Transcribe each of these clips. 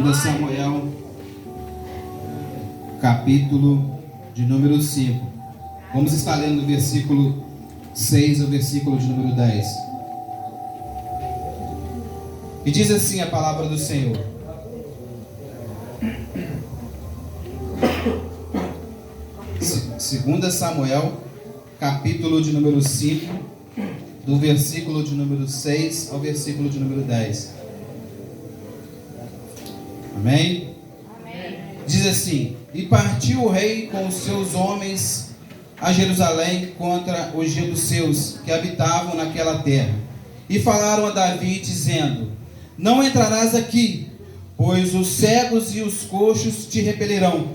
2 Samuel, capítulo de número 5. Vamos estar lendo do versículo 6 ao versículo de número 10. E diz assim a palavra do Senhor: Segunda Samuel, capítulo de número 5, do versículo de número 6 ao versículo de número 10. Amém? Amém. Diz assim: E partiu o rei com os seus homens a Jerusalém contra os jebuseus que habitavam naquela terra. E falaram a Davi, dizendo: Não entrarás aqui, pois os cegos e os coxos te repelirão.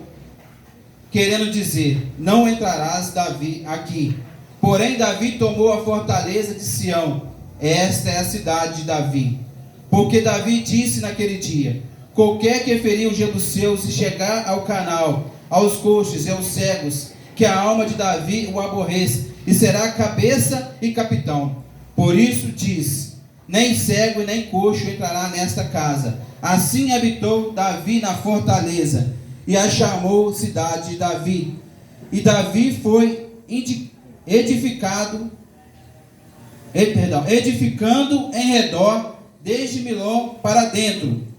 Querendo dizer: Não entrarás, Davi, aqui. Porém Davi tomou a fortaleza de Sião. Esta é a cidade de Davi. Porque Davi disse naquele dia: Qualquer que ferir os jebuseus e chegar ao canal, aos coxos e aos cegos, que a alma de Davi o aborreça, e será cabeça e capitão. Por isso diz: Nem cego e nem coxo entrará nesta casa. Assim habitou Davi na fortaleza, e a chamou cidade de Davi. E Davi foi edificando em redor, desde Milom para dentro.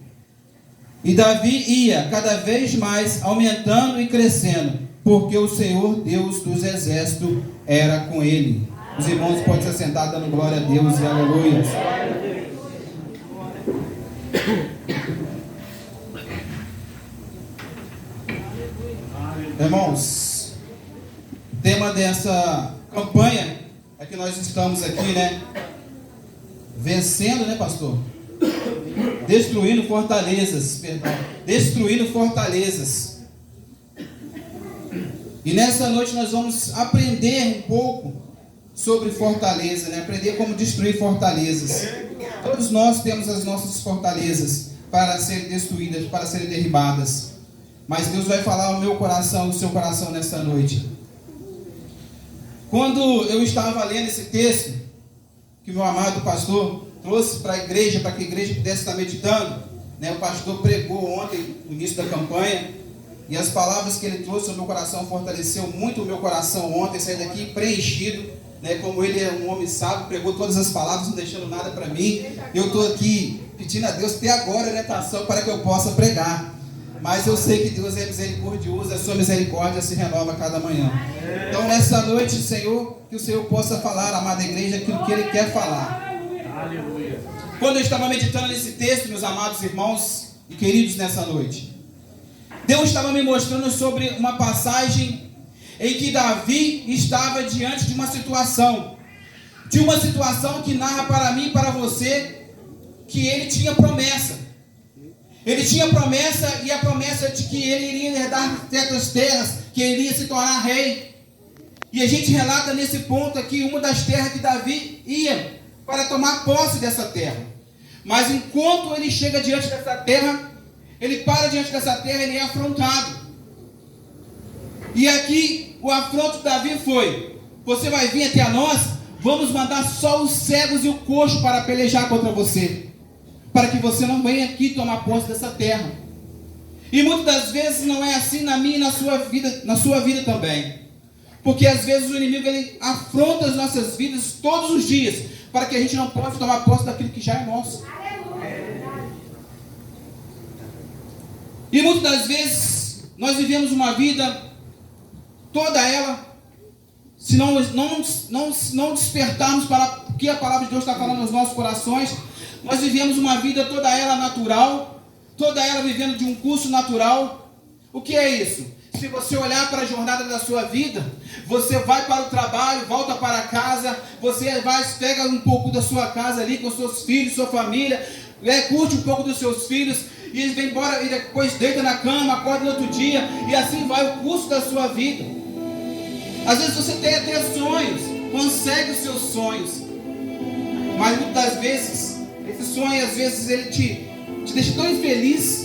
E Davi ia cada vez mais aumentando e crescendo, porque o Senhor Deus dos exércitos era com ele. Os irmãos podem se sentar dando glória a Deus e aleluia. Irmãos, o tema dessa campanha é que nós estamos aqui, né? Vencendo, né, pastor? Destruindo fortalezas, destruindo fortalezas. E nessa noite nós vamos aprender um pouco sobre fortaleza, né? Aprender como destruir fortalezas. Todos nós temos as nossas fortalezas para serem destruídas, para serem derribadas. Mas Deus vai falar ao meu coração, ao seu coração nessa noite. Quando eu estava lendo esse texto, que meu amado pastor trouxe para a igreja, para que a igreja pudesse estar meditando, né? O pastor pregou ontem, no início da campanha, e as palavras que ele trouxe ao meu coração fortaleceu muito o meu coração ontem. Saí daqui preenchido, né? Como ele é um homem sábio, pregou todas as palavras, não deixando nada para mim. Eu estou aqui pedindo a Deus até agora orientação para que eu possa pregar. Mas eu sei que Deus é misericordioso, a sua misericórdia se renova a cada manhã. Então nessa noite, Senhor, que o Senhor possa falar, amada igreja, aquilo que Ele quer falar. Aleluia. Quando eu estava meditando nesse texto, meus amados irmãos e queridos, nessa noite, Deus estava me mostrando sobre uma passagem em que Davi estava diante de uma situação que narra para mim e para você que ele tinha promessa. Ele tinha promessa, e a promessa de que ele iria herdar certas terras, que ele iria se tornar rei. E a gente relata nesse ponto aqui uma das terras que Davi ia para tomar posse dessa terra. Mas enquanto ele chega diante dessa terra, ele para diante dessa terra, ele é afrontado. E aqui o afronto de Davi foi: você vai vir até a nós, vamos mandar só os cegos e o coxo para pelejar contra você, para que você não venha aqui tomar posse dessa terra. E muitas das vezes não é assim na minha e na sua vida também. Porque às vezes o inimigo ele afronta as nossas vidas todos os dias, para que a gente não possa tomar posse daquilo que já é nosso. E muitas das vezes nós vivemos uma vida, toda ela, se não despertarmos para o que a palavra de Deus está falando nos nossos corações, nós vivemos uma vida toda ela natural, toda ela vivendo de um curso natural. O que é isso? Se você olhar para a jornada da sua vida, você vai para o trabalho, volta para casa, você pega um pouco da sua casa ali com seus filhos, sua família, curte um pouco dos seus filhos, e vem embora e depois deita na cama, acorda no outro dia, e assim vai o curso da sua vida. Às vezes você tem até sonhos, consegue os seus sonhos, mas muitas das vezes esse sonho, às vezes, ele te deixa tão infeliz,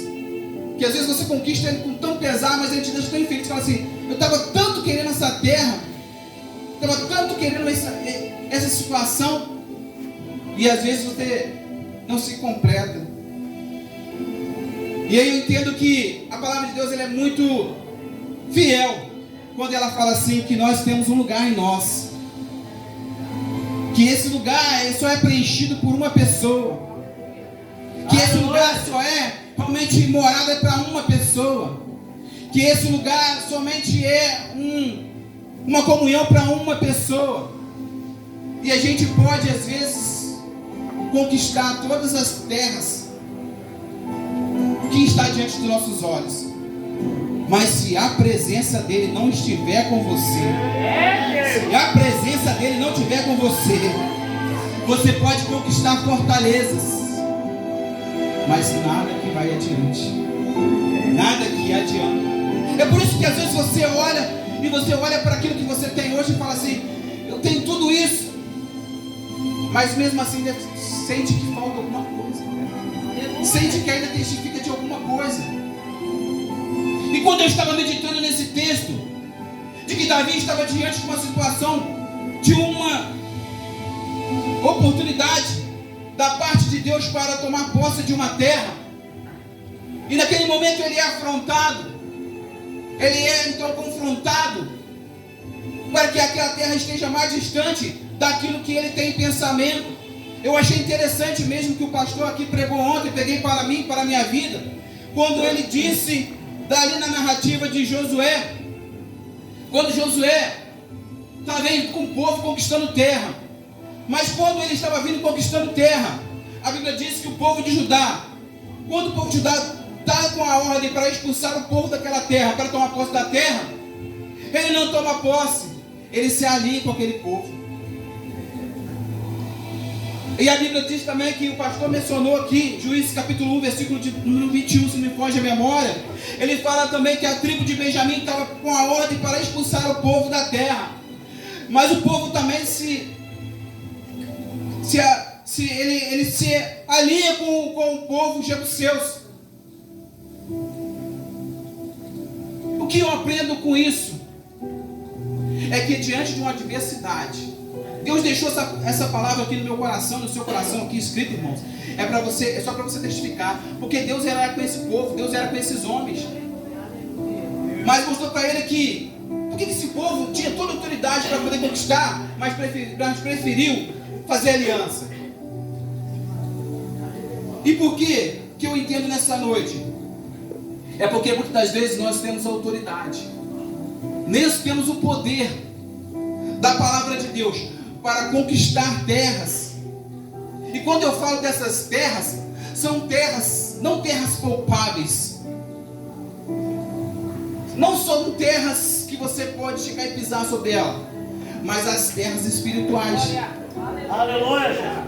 que às vezes você conquista ele com tão pesar, mas ele te deixa tão infeliz. Você fala assim: eu estava tanto querendo essa terra, estava tanto querendo essa situação, e às vezes você não se completa. E aí eu entendo que a palavra de Deus ela é muito fiel quando ela fala assim, que nós temos um lugar em nós, que esse lugar só é preenchido por uma pessoa, que esse lugar só é realmente morada para uma pessoa, que esse lugar somente é uma comunhão para uma pessoa. E a gente pode às vezes conquistar todas as terras que está diante dos nossos olhos, mas se a presença dele não estiver com você, se a presença dele não estiver com você, você pode conquistar fortalezas, mas nada que vai adiante, nada que adianta. É por isso que às vezes você olha para aquilo que você tem hoje e fala assim, eu tenho tudo isso, mas mesmo assim sente que falta alguma coisa, sente que ainda testifica de alguma coisa. E quando eu estava meditando nesse texto, de que Davi estava diante de uma situação, de uma oportunidade da parte de Deus para tomar posse de uma terra, e naquele momento ele é afrontado, ele é então confrontado, para que aquela terra esteja mais distante daquilo que ele tem em pensamento. Eu achei interessante mesmo que o pastor aqui pregou ontem, peguei para mim, para a minha vida, quando ele disse, dali na narrativa de Josué, quando Josué estava vindo com o povo conquistando terra, mas quando ele estava vindo conquistando terra, a Bíblia diz que o povo de Judá, quando o povo de Judá está com a ordem para expulsar o povo daquela terra, para tomar posse da terra, ele não toma posse, ele se alia com aquele povo. E a Bíblia diz também que o pastor mencionou aqui, Juízes capítulo 1, versículo número 21, se me foge a memória. Ele fala também que a tribo de Benjamim estava com a ordem para expulsar o povo da terra. Mas o povo também ele se alia com o povo jebuseus. O que eu aprendo com isso é que diante de uma adversidade, Deus deixou essa palavra aqui no meu coração, no seu coração aqui escrito, irmãos. É só para você testificar. Porque Deus era com esse povo, Deus era com esses homens. Mas mostrou para ele que, por que esse povo tinha toda a autoridade para poder conquistar, mas preferiu fazer aliança? E por que eu entendo nessa noite? É porque muitas das vezes nós temos autoridade, nós temos o poder da palavra de Deus para conquistar terras. E quando eu falo dessas terras, são terras, não terras palpáveis, não são terras que você pode chegar e pisar sobre ela, mas as terras espirituais. Aleluia!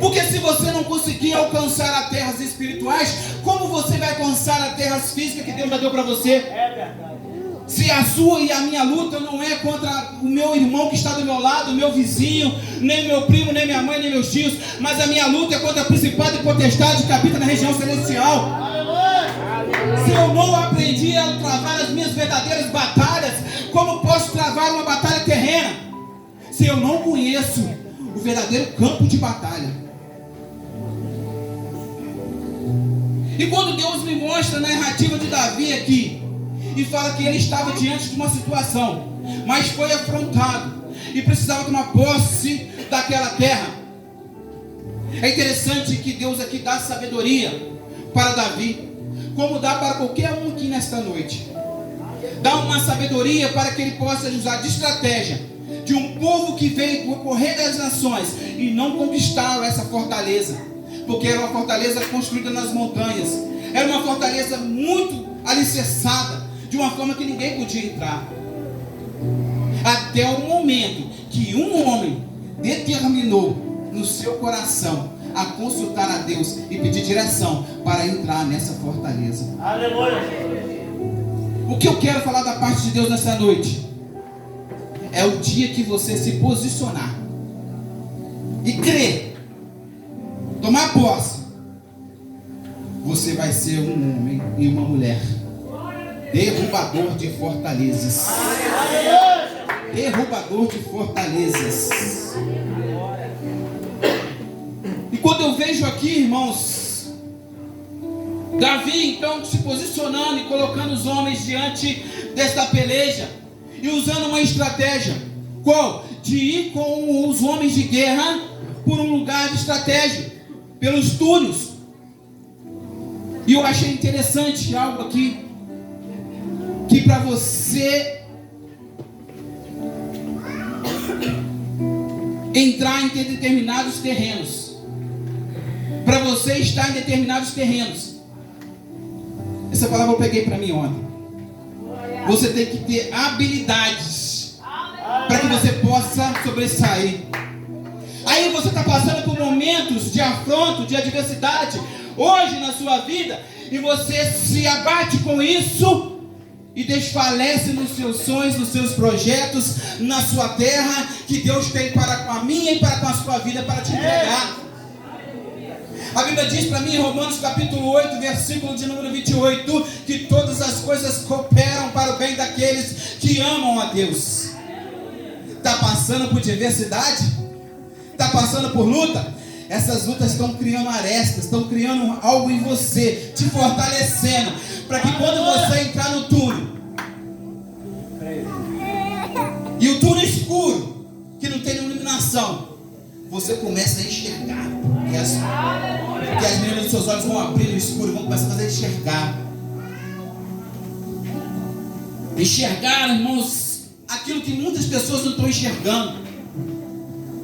Porque se você não conseguir alcançar as terras espirituais, como você vai alcançar as terras físicas que Deus já deu para você? É verdade. Se a sua e a minha luta não é contra o meu irmão que está do meu lado, o meu vizinho, nem meu primo, nem minha mãe, nem meus tios, mas a minha luta é contra a principado e potestade que habita na região celestial. Se eu não aprendi a travar as minhas verdadeiras batalhas, como posso travar uma batalha terrena? Se eu não conheço o verdadeiro campo de batalha. E quando Deus me mostra na narrativa de Davi aqui, e fala que ele estava diante de uma situação, mas foi afrontado e precisava tomar posse daquela terra. É interessante que Deus aqui dá sabedoria para Davi, como dá para qualquer um aqui nesta noite. Dá uma sabedoria para que ele possa usar de estratégia de um povo que veio correr das nações e não conquistaram essa fortaleza, porque era uma fortaleza construída nas montanhas, era uma fortaleza muito alicerçada, de uma forma que ninguém podia entrar. Até o momento que um homem determinou no seu coração a consultar a Deus e pedir direção para entrar nessa fortaleza. Aleluia! O que eu quero falar da parte de Deus nessa noite é o dia que você se posicionar e crer, tomar posse, você vai ser um homem e uma mulher derrubador de fortalezas. Derrubador de fortalezas. E quando eu vejo aqui, irmãos, Davi então se posicionando e colocando os homens diante desta peleja e usando uma estratégia. Qual? De ir com os homens de guerra por um lugar de estratégia, pelos túneis. E eu achei interessante algo aqui, que para você entrar em determinados terrenos, para você estar em determinados terrenos, essa palavra eu peguei para mim ontem, você tem que ter habilidades para que você possa sobressair. Aí você está passando por momentos de afronto, de adversidade, hoje na sua vida, e você se abate com isso e desfalece nos seus sonhos, nos seus projetos, na sua terra, que Deus tem para com a minha e para com a sua vida, para te entregar. A Bíblia diz para mim em Romanos capítulo 8, versículo de número 28, que todas as coisas cooperam para o bem daqueles que amam a Deus. Está passando por adversidade? Está passando por luta? Essas lutas estão criando arestas, estão criando algo em você, te fortalecendo, para que quando você entrar no túnel, e o túnel escuro, que não tem iluminação, você começa a enxergar, porque as meninas dos seus olhos vão abrir no escuro, vão começar a fazer enxergar, irmãos, aquilo que muitas pessoas não estão enxergando.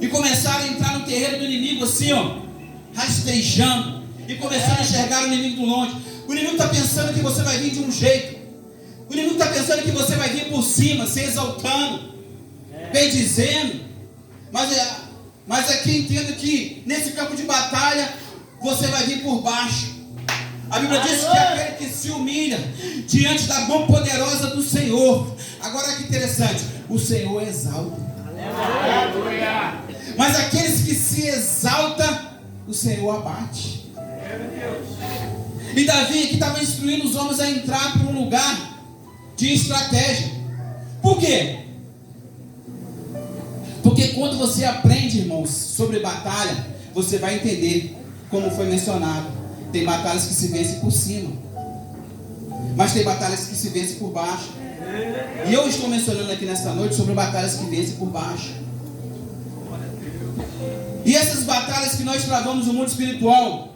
E começaram a entrar no terreiro do inimigo assim, ó, rastejando. E começaram a enxergar o inimigo de longe. O inimigo está pensando que você vai vir de um jeito. O inimigo está pensando que você vai vir por cima, se exaltando, bendizendo. Mas aqui entenda que nesse campo de batalha, você vai vir por baixo. A Bíblia diz que aquele que se humilha diante da mão poderosa do Senhor. Agora que interessante, o Senhor exalta. Aleluia. Mas aqueles que se exaltam, o Senhor abate. E Davi que estava instruindo os homens a entrar para um lugar de estratégia. Por quê? Porque quando você aprende, irmãos, sobre batalha, você vai entender, como foi mencionado, tem batalhas que se vencem por cima, mas tem batalhas que se vencem por baixo. E eu estou mencionando aqui nesta noite sobre batalhas que vencem por baixo. E essas batalhas que nós travamos no mundo espiritual,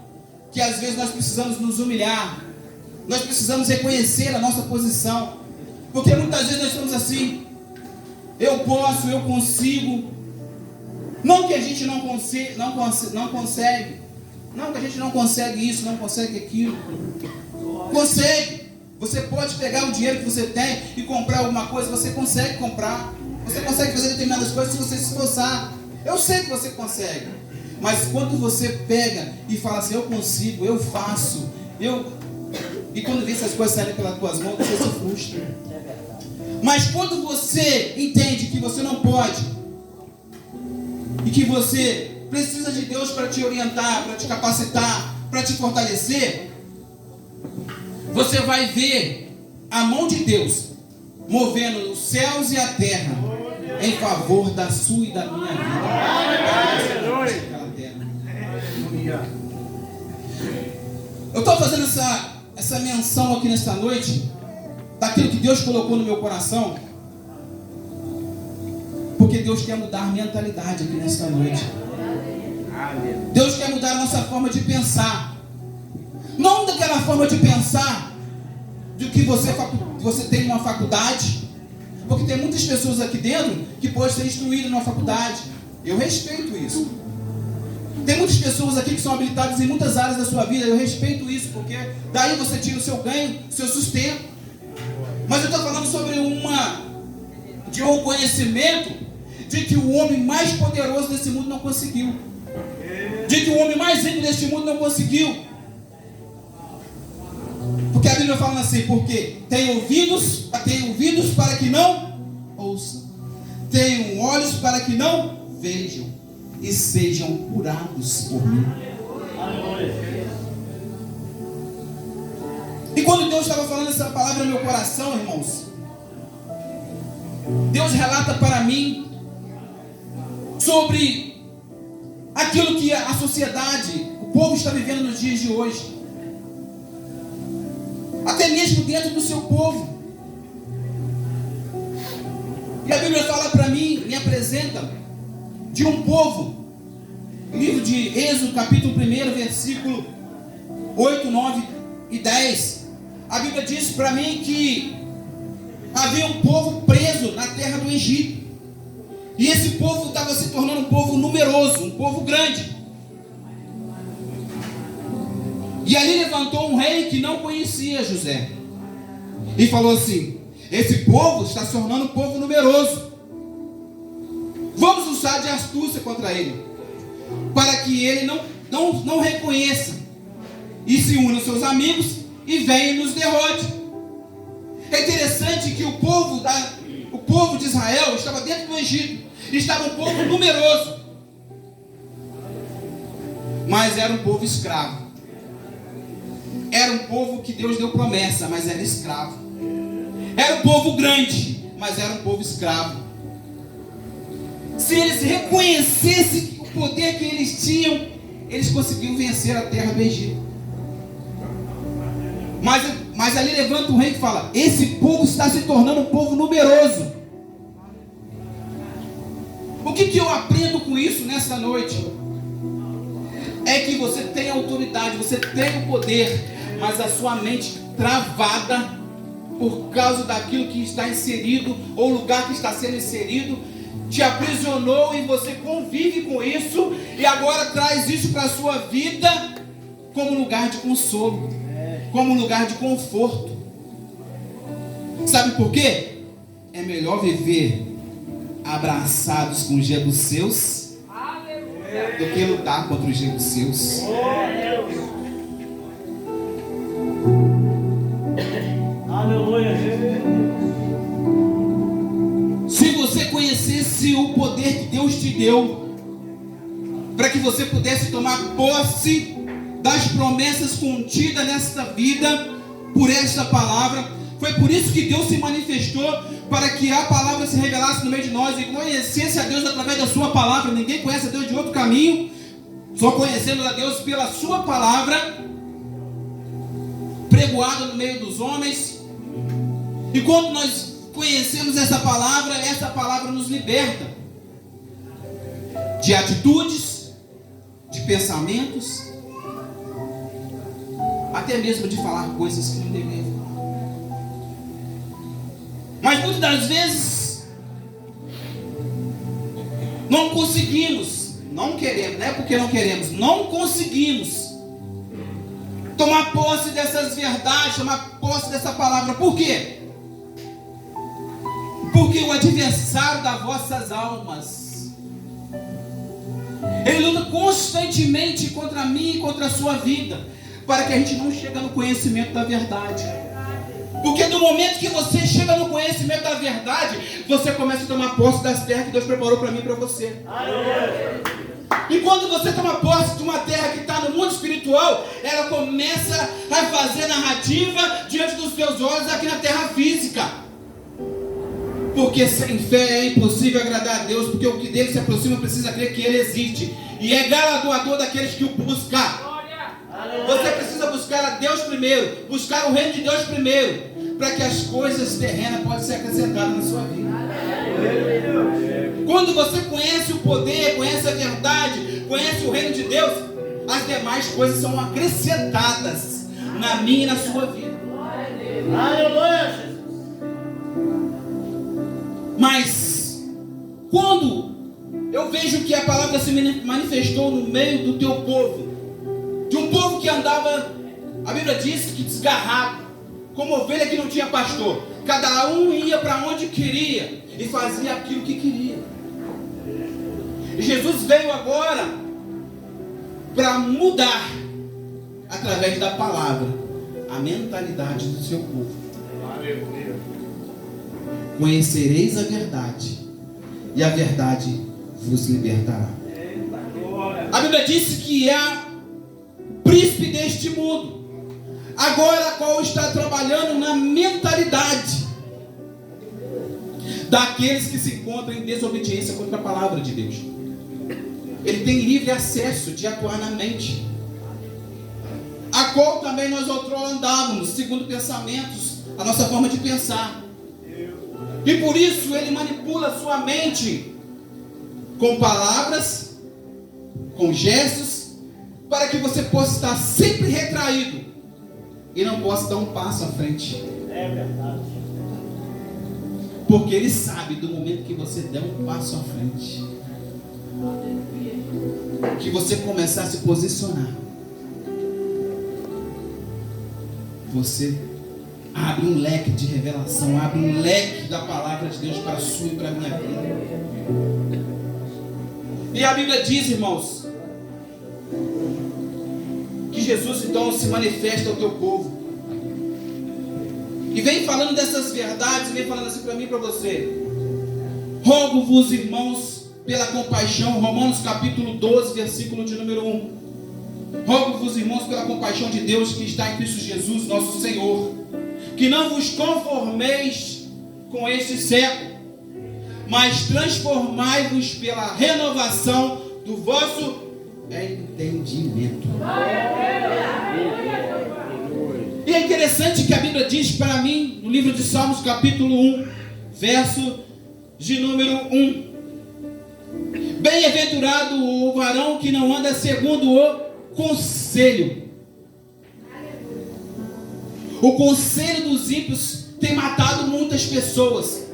que às vezes nós precisamos nos humilhar, nós precisamos reconhecer a nossa posição, porque muitas vezes nós estamos assim: eu posso, eu consigo. Não que a gente não consegue, não que a gente não consegue isso, não consegue aquilo. Consegue. Você pode pegar o dinheiro que você tem e comprar alguma coisa, você consegue comprar. Você consegue fazer determinadas coisas se você se esforçar. Eu sei que você consegue. Mas quando você pega e fala assim: eu consigo, eu faço, e quando vê essas coisas saírem pelas tuas mãos, você se frustra. Mas quando você entende que você não pode, e que você precisa de Deus para te orientar, para te capacitar, para te fortalecer, você vai ver a mão de Deus movendo os céus e a terra em favor da sua e da minha vida. Eu estou fazendo essa menção aqui nesta noite daquilo que Deus colocou no meu coração, porque Deus quer mudar a mentalidade aqui nesta noite. Deus quer mudar a nossa forma de pensar. Não daquela forma de pensar de que você tem uma faculdade, porque tem muitas pessoas aqui dentro que podem ser instruídas numa faculdade. Eu respeito isso. Tem muitas pessoas aqui que são habilitadas em muitas áreas da sua vida. Eu respeito isso, porque daí você tira o seu ganho, o seu sustento. Mas eu estou falando sobre um conhecimento de que o homem mais poderoso desse mundo não conseguiu, de que o homem mais rico deste mundo não conseguiu. Porque a Bíblia fala assim: porque tem ouvidos para que não ouçam, tenham olhos para que não vejam, e sejam curados por mim. E quando Deus estava falando essa palavra no meu coração, irmãos, Deus relata para mim sobre aquilo que a sociedade, o povo está vivendo nos dias de hoje. até mesmo dentro do seu povo. E a Bíblia fala para mim, me apresenta de um povo, livro de Êxodo, capítulo 1, versículo 8, 9 e 10. A Bíblia diz para mim que havia um povo preso na terra do Egito. E esse povo estava se tornando um povo numeroso, um povo grande. E ali levantou um rei que não conhecia José. E falou assim: esse povo está se tornando um povo numeroso. Vamos usar de astúcia contra ele, para que ele não reconheça e se una aos seus amigos e venha e nos derrote. É interessante que o povo de Israel estava dentro do Egito, estava um povo numeroso, mas era um povo escravo. Era um povo que Deus deu promessa, mas era escravo. Era um povo grande, mas era um povo escravo. Se eles reconhecessem o poder que eles tinham, eles conseguiam vencer a terra do Egito. Mas ali levanta um rei que fala: esse povo está se tornando um povo numeroso. O que eu aprendo com isso nessa noite? É que você tem autoridade, você tem o poder, mas a sua mente travada por causa daquilo que está inserido, ou lugar que está sendo inserido, te aprisionou e você convive com isso, e agora traz isso para a sua vida como lugar de consolo, como lugar de conforto. Sabe por quê? É melhor viver abraçados com os jebuseus do que lutar contra os jebuseus. Se você conhecesse o poder que Deus te deu, para que você pudesse tomar posse das promessas contidas nesta vida, por esta palavra, foi por isso que Deus se manifestou, para que a palavra se revelasse no meio de nós, e conhecesse a Deus através da sua palavra. Ninguém conhece a Deus de outro caminho, só conhecemos a Deus pela sua palavra, pregoada no meio dos homens. E quando nós conhecemos essa palavra nos liberta de atitudes, de pensamentos, até mesmo de falar coisas que não devemos falar. Mas muitas das vezes não conseguimos, não queremos, não é porque não queremos, não conseguimos tomar posse dessas verdades, tomar posse dessa palavra. Por quê? Porque o adversário das vossas almas, ele luta constantemente contra mim e contra a sua vida, para que a gente não chegue no conhecimento da verdade. Porque no momento que você chega no conhecimento da verdade, você começa a tomar posse das terras que Deus preparou para mim e para você. E quando você toma posse de uma terra que está no mundo espiritual, ela começa a fazer narrativa diante dos teus olhos aqui na terra física. Porque sem fé é impossível agradar a Deus, porque o que dele se aproxima precisa crer que ele existe, e é galardoador daqueles que o buscam. Você precisa buscar a Deus primeiro, buscar o reino de Deus primeiro, para que as coisas terrenas possam ser acrescentadas na sua vida. Quando você conhece o poder, conhece a verdade, conhece o reino de Deus, as demais coisas são acrescentadas na minha e na sua vida. Mas quando eu vejo que a palavra se manifestou no meio do teu povo, de um povo que andava, a Bíblia diz que desgarrado, como ovelha que não tinha pastor, cada um ia para onde queria e fazia aquilo que queria. E Jesus veio agora para mudar, através da palavra, a mentalidade do seu povo. Conhecereis a verdade, e a verdade vos libertará. A Bíblia disse que é príncipe deste mundo, agora qual está trabalhando na mentalidade daqueles que se encontram em desobediência contra a palavra de Deus. Ele tem livre acesso de atuar na mente. a qual também nós outrora andávamos, segundo pensamentos, a nossa forma de pensar. E por isso ele manipula a sua mente com palavras, com gestos, para que você possa estar sempre retraído e não possa dar um passo à frente. É verdade. Porque ele sabe do momento que você der um passo à frente, que você começar a se posicionar, você abre um leque de revelação, abre um leque da palavra de Deus para a sua e para a minha vida. E a Bíblia diz, irmãos, que Jesus então se manifesta ao teu povo. E vem falando dessas verdades, vem falando assim para mim e para você. Rogo-vos, irmãos, pela compaixão, Romanos capítulo 12, versículo de número 1. Rogo-vos, irmãos, pela compaixão de Deus que está em Cristo Jesus, nosso Senhor, que não vos conformeis com este século, mas transformai-vos pela renovação do vosso entendimento. E é interessante que a Bíblia diz para mim, no livro de Salmos, capítulo 1, verso de número 1. Bem-aventurado o varão que não anda segundo o conselho. O conselho dos ímpios tem matado muitas pessoas.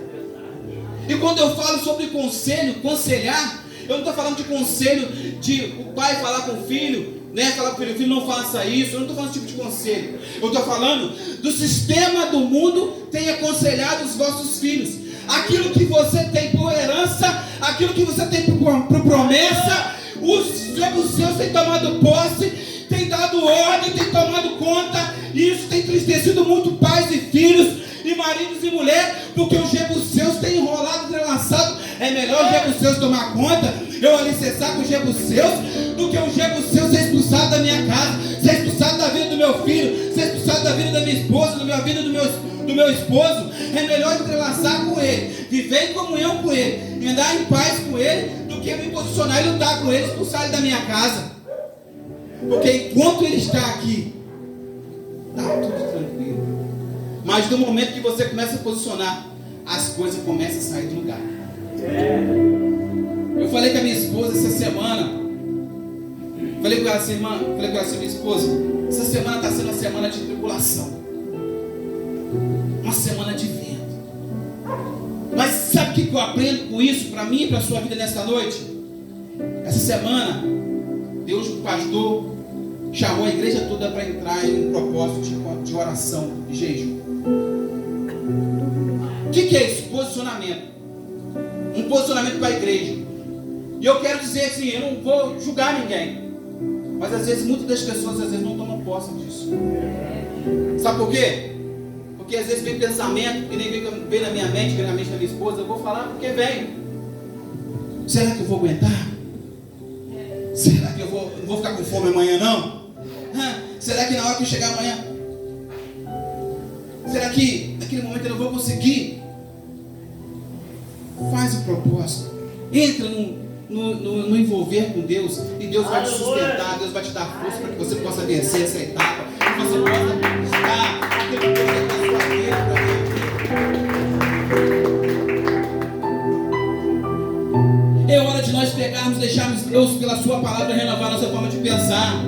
E quando eu falo sobre conselho, conselhar, eu não estou falando de conselho de o pai falar com o filho, né? Falar para o filho, não faça isso. Eu não estou falando desse tipo de conselho. Eu estou falando do sistema do mundo tem aconselhado os vossos filhos. Aquilo que você tem por herança, aquilo que você tem por promessa, os jebuseus têm tomado posse, têm dado ordem, têm tomado conta. E isso tem entristecido muito pais e filhos, e maridos e mulheres, porque os jebuseus têm enrolado, entrelaçado. É melhor os jebuseus tomar conta, eu alicerçar com os jebuseus, do que os jebuseus ser expulsado da minha casa, ser expulsado da vida do meu filho, ser expulsado da vida da minha esposa, da minha vida do meu esposo. É melhor entrelaçar com ele, viver em comunhão com ele, andar em paz com ele, do que me posicionar e lutar com ele, expulsar ele da minha casa. Porque enquanto ele está aqui, está tudo tranquilo. Mas no momento que você começa a posicionar, as coisas começam a sair do lugar. Eu falei com a minha esposa essa semana, falei com ela assim, minha esposa, essa semana está sendo uma semana de tribulação, uma semana de vento. Mas sabe o que eu aprendo com isso para mim e para a sua vida nesta noite? Essa semana, Deus, o pastor, chamou a igreja toda para entrar em um propósito de oração, de jejum. O que é isso? Posicionamento. Um posicionamento para a igreja. E eu quero dizer assim, eu não vou julgar ninguém, mas às vezes muitas das pessoas não tomam posse disso. Sabe por quê? Porque às vezes vem pensamento que nem vem na minha mente, vem na mente da minha esposa. Eu vou falar porque vem. Será que eu vou aguentar? Será que eu não vou ficar com fome amanhã não? Será que na hora que eu chegar amanhã, será que naquele momento eu não vou conseguir? Faz o propósito, entra no envolver com Deus, e Deus vai te sustentar, Deus vai te dar força para que você possa vencer essa etapa, que você possa buscar aquilo que Deus tem na sua vida. É hora de nós pegarmos, deixarmos Deus pela sua palavra renovar a nossa forma de pensar,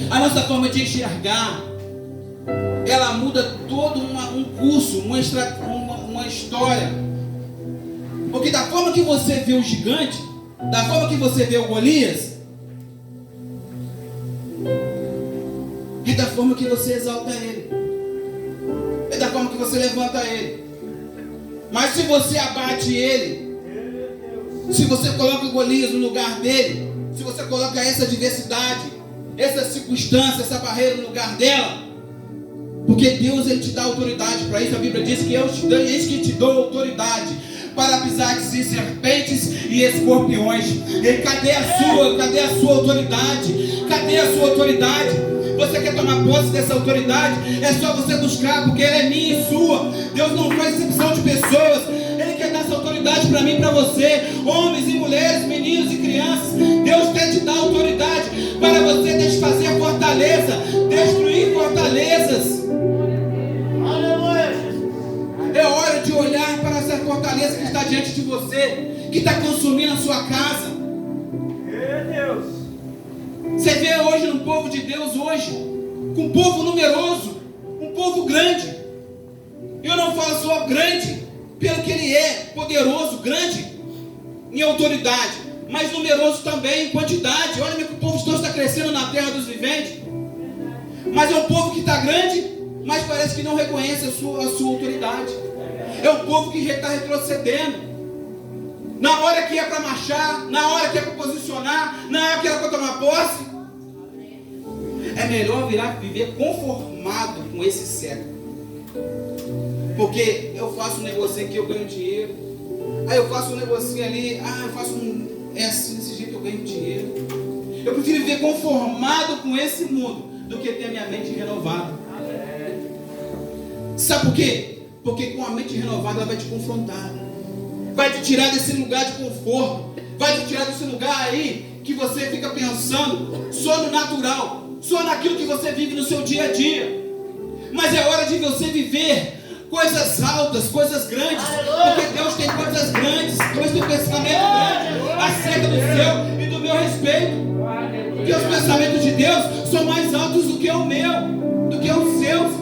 a nossa forma de enxergar. Ela muda todo um curso, uma história. Porque da forma que você vê o gigante, da forma que você vê o Golias, é da forma que você exalta ele, é da forma que você levanta ele. Mas se você abate ele, se você coloca o Golias no lugar dele, se você coloca essa adversidade, essa circunstância, essa barreira no lugar dela, porque Deus ele te dá autoridade para isso. A Bíblia diz que eis que te dou autoridade para pisar em serpentes e escorpiões. E cadê a sua autoridade? Cadê a sua autoridade? Você quer tomar posse dessa autoridade? É só você buscar, porque ela é minha e sua. Deus não faz exceção de pessoas. Ele quer dar essa autoridade para mim e para você, homens e mulheres, meninos e crianças. Deus quer te dar autoridade para você desfazer fortaleza, destruir fortalezas. É hora de olhar para essa fortaleza que está diante de você, que está consumindo a sua casa. Você vê hoje no povo de Deus hoje, com um povo numeroso, um povo grande. Eu não falo só grande pelo que ele é, poderoso, grande em autoridade, mas numeroso também em quantidade. Olha como o povo todo está crescendo na terra dos viventes. Mas é um povo que está grande, mas parece que não reconhece a sua autoridade. É um povo que está retrocedendo. Na hora que é para marchar, na hora que é para posicionar, na hora que é para tomar posse, é melhor viver conformado com esse século. Porque eu faço um negocinho aqui, eu ganho dinheiro. Aí eu faço um negocinho ali, eu faço assim, desse jeito eu ganho dinheiro. Eu prefiro viver conformado com esse mundo do que ter a minha mente renovada. Sabe por quê? Porque com a mente renovada ela vai te confrontar, vai te tirar desse lugar de conforto, vai te tirar desse lugar aí que você fica pensando só no natural, só naquilo que você vive no seu dia a dia. Mas é hora de você viver coisas altas, coisas grandes, porque Deus tem coisas grandes, Deus tem pensamento grande acerca do seu e do meu respeito. Porque os pensamentos de Deus são mais altos do que o meu, do que os seus.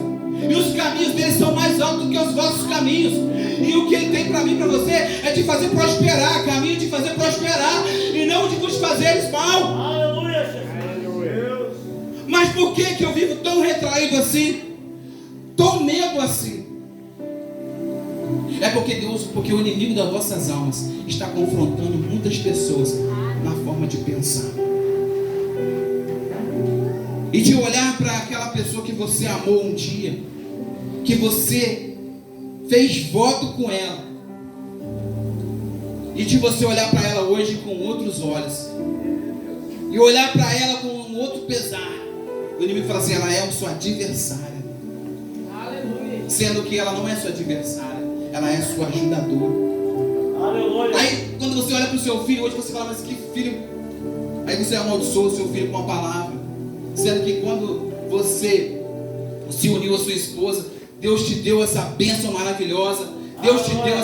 E os caminhos dele são mais altos do que os vossos caminhos. E o que ele tem para mim e para você é de fazer prosperar, caminho de fazer prosperar, e não de vos fazeres mal. Aleluia. Mas por que eu vivo tão retraído assim? Tão medo assim? É porque o inimigo das vossas almas está confrontando muitas pessoas na forma de pensar. E de olhar para aquela pessoa que você amou um dia, que você fez voto com ela, e de você olhar para ela hoje com outros olhos, e olhar para ela com um outro pesar. O inimigo fala assim: ela é a sua adversária. Aleluia. Sendo que ela não é sua adversária, ela é sua ajudadora. Aleluia. Aí quando você olha para o seu filho hoje, você fala: mas que filho? Aí você amaldiçoa o seu filho com a palavra. Sendo que quando você se uniu à sua esposa, Deus te deu essa bênção maravilhosa. Deus te deu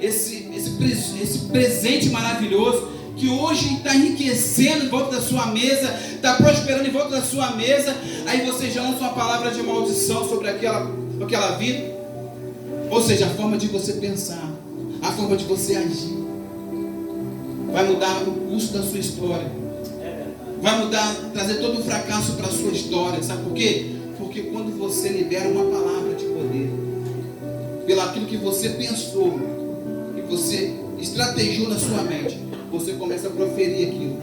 esse presente maravilhoso, que hoje está enriquecendo em volta da sua mesa, está prosperando em volta da sua mesa. Aí você já lança uma palavra de maldição sobre aquela vida. Ou seja, a forma de você pensar, a forma de você agir, vai mudar o curso da sua história. Vai mudar, trazer todo o fracasso para a sua história. Sabe por quê? Porque quando você libera uma palavra de poder, pelo aquilo que você pensou, que você estrategiou na sua mente, você começa a proferir aquilo,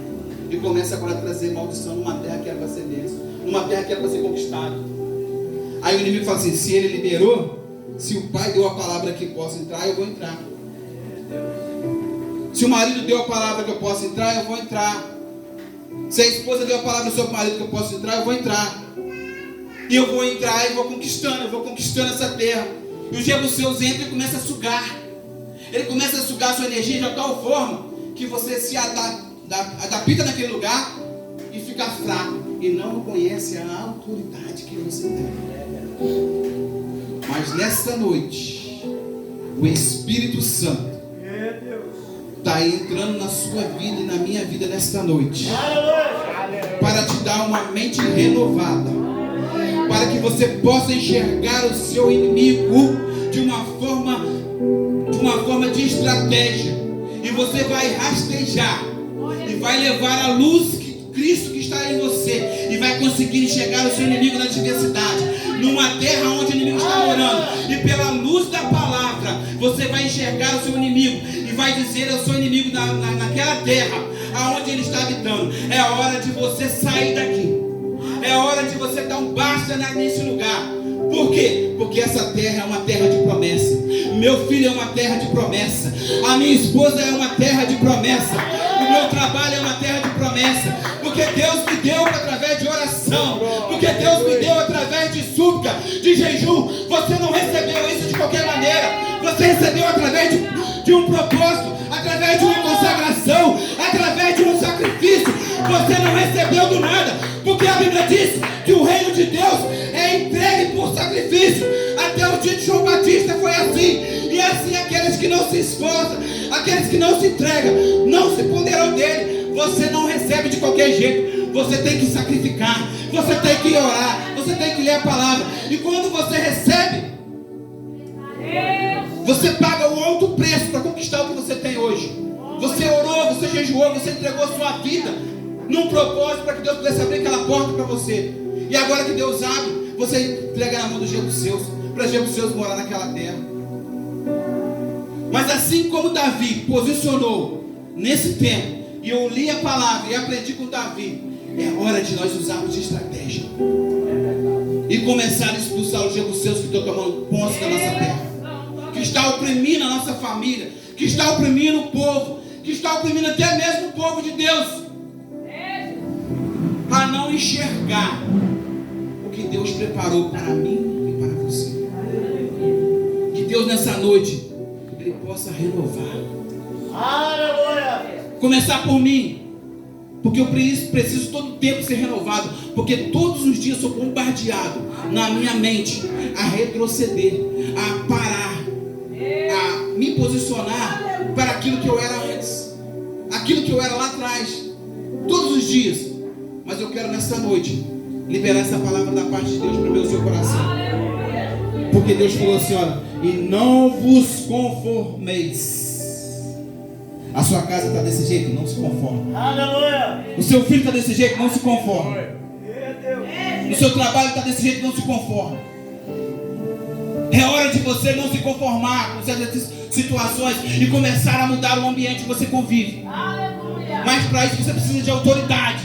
e começa agora a trazer maldição numa terra que era para ser bênção, numa terra que era para ser conquistada. Aí o inimigo fala assim: se ele liberou, se o pai deu a palavra que posso entrar, eu vou entrar. Se o marido deu a palavra que eu posso entrar, eu vou entrar. Se a esposa deu a palavra ao seu marido que eu posso entrar, eu vou entrar. E eu vou entrar e vou conquistando essa terra. E os jebuseus entram e começam a sugar. Ele começa a sugar a sua energia de tal forma que você se adapta naquele lugar e fica fraco. E não reconhece a autoridade que você tem. Mas nessa noite, o Espírito Santo está entrando na sua vida e na minha vida nesta noite, para te dar uma mente renovada, para que você possa enxergar o seu inimigo de uma forma de estratégia, e você vai rastejar e vai levar a luz que Cristo que está em você, e vai conseguir enxergar o seu inimigo na diversidade, numa terra onde o inimigo está morando, e pela luz da palavra você vai enxergar o seu inimigo e vai dizer ao seu inimigo naquela terra aonde ele está habitando: é hora de você sair daqui, é hora de você dar um basta nesse lugar. Por quê? Porque essa terra é uma terra de promessa. Meu filho é uma terra de promessa. A minha esposa é uma terra de promessa. O meu trabalho é uma terra de promessa. Porque Deus me deu através de oração. Porque Deus me deu através de súplica, de jejum. Você não recebeu isso de qualquer maneira. Você recebeu através de um propósito, através de uma consagração, através de um sacrifício. Você não recebeu do nada, porque a Bíblia diz que o reino de Deus é entregue por sacrifício. Até o dia de João Batista foi assim. E assim aqueles que não se esforçam, aqueles que não se entregam, não se poderão dele. Você não recebe de qualquer jeito. Você tem que sacrificar, você tem que orar, você tem que ler a palavra. E quando você recebe, você paga o alto preço para conquistar o que você tem hoje. Você orou, você jejuou, você entregou a sua vida num propósito para que Deus pudesse abrir aquela porta para você. E agora que Deus abre, você entrega na mão dos jebuseus, para os jebuseus morar naquela terra. Mas assim como Davi posicionou nesse tempo, e eu li a palavra e aprendi com Davi, é hora de nós usarmos de estratégia e começar a expulsar os jebuseus que estão tomando posse da nossa terra, que está oprimindo a nossa família, que está oprimindo o povo, que está oprimindo até mesmo o povo de Deus, para não enxergar o que Deus preparou para mim e para você. Que Deus nessa noite Ele possa renovar. Começar por mim, porque eu preciso todo tempo ser renovado, porque todos os dias sou bombardeado na minha mente a retroceder, a parar, a me posicionar para aquilo que eu era antes, aquilo que eu era lá atrás, todos os dias. Mas eu quero nessa noite liberar essa palavra da parte de Deus para o meu seu coração, porque Deus falou assim: olha, e não vos conformeis. A sua casa está desse jeito, não se conforme. O seu filho está desse jeito, não se conforme. O seu trabalho está desse jeito, não se conforme. É hora de você não se conformar com certas situações e começar a mudar o ambiente que você convive. Mas para isso você precisa de autoridade.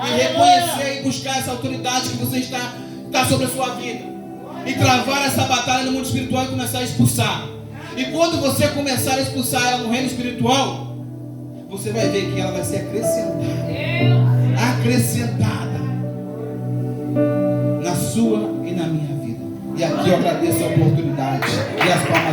E reconhecer e buscar essa autoridade que você está sobre a sua vida. E travar essa batalha no mundo espiritual e começar a expulsar. E quando você começar a expulsar ela no reino espiritual, você vai ver que ela vai ser acrescentada na sua e na minha vida. E aqui eu agradeço a oportunidade e as palmas.